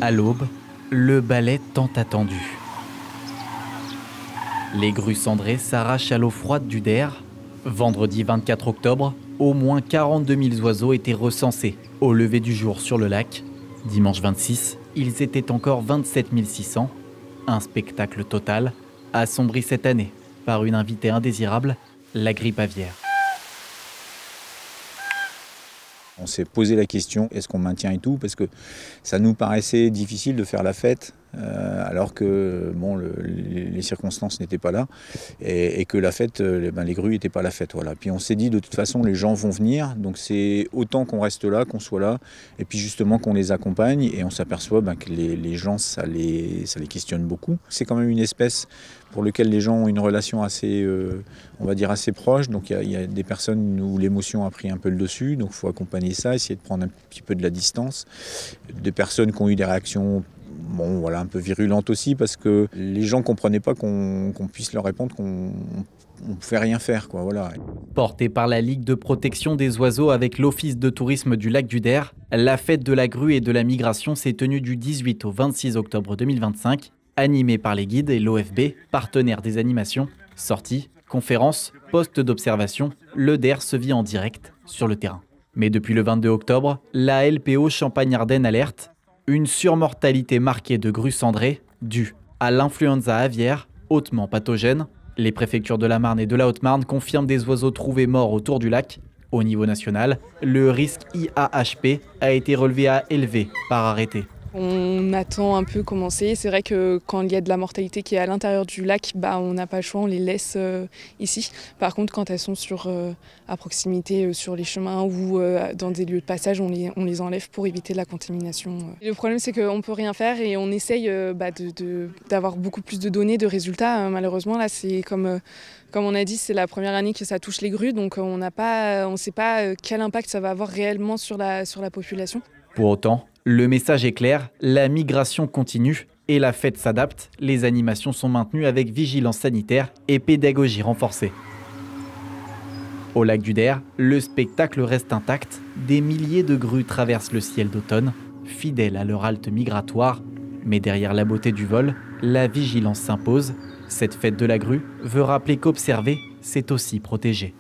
À l'aube, le balai tant attendu. Les grues cendrées s'arrachent à l'eau froide du Der. Vendredi 24 octobre, au moins 42 000 oiseaux étaient recensés au lever du jour sur le lac. Dimanche 26, ils étaient encore 27 600. Un spectacle total, assombri cette année par une invitée indésirable, la grippe aviaire. On s'est posé la question, est-ce qu'on maintient et tout, parce que ça nous paraissait difficile de faire la fête, alors que bon, les circonstances n'étaient pas là, et que la fête, les grues n'étaient pas la fête. Voilà. Puis on s'est dit, de toute façon, les gens vont venir, donc c'est autant qu'on reste là, qu'on soit là, et puis justement qu'on les accompagne, et on s'aperçoit que les gens, ça les questionne beaucoup. C'est quand même une espèce pour laquelle les gens ont une relation assez, on va dire, assez proche, donc il y a des personnes où l'émotion a pris un peu le dessus, donc il faut accompagner ça, essayer de prendre un petit peu de la distance. Des personnes qui ont eu des réactions un peu virulentes aussi, parce que les gens ne comprenaient pas qu'on puisse leur répondre qu'on ne pouvait rien faire, quoi, voilà. Portée par la Ligue de protection des oiseaux avec l'Office de tourisme du lac du Der, la fête de la grue et de la migration s'est tenue du 18 au 26 octobre 2025, animée par les guides et l'OFB, partenaire des animations. Sorties, conférences, postes d'observation, le Der se vit en direct sur le terrain. Mais depuis le 22 octobre, la LPO Champagne-Ardenne alerte une surmortalité marquée de grues cendrées due à l'influenza aviaire hautement pathogène. Les préfectures de la Marne et de la Haute-Marne confirment des oiseaux trouvés morts autour du lac. Au niveau national, le risque IAHP a été relevé à élevé par arrêté. On attend un peu commencer. C'est vrai que quand il y a de la mortalité qui est à l'intérieur du lac, on n'a pas le choix, on les laisse ici. Par contre, quand elles sont à proximité sur les chemins ou dans des lieux de passage, on les enlève pour éviter la contamination. Le problème, c'est qu'on ne peut rien faire et on essaye d'avoir beaucoup plus de données, de résultats. Malheureusement, là, c'est comme on a dit, c'est la première année que ça touche les grues, donc on ne sait pas quel impact ça va avoir réellement sur la population. Pour autant, le message est clair, la migration continue et la fête s'adapte. Les animations sont maintenues avec vigilance sanitaire et pédagogie renforcée. Au lac du Der, le spectacle reste intact. Des milliers de grues traversent le ciel d'automne, fidèles à leur halte migratoire. Mais derrière la beauté du vol, la vigilance s'impose. Cette fête de la grue veut rappeler qu'observer, c'est aussi protéger.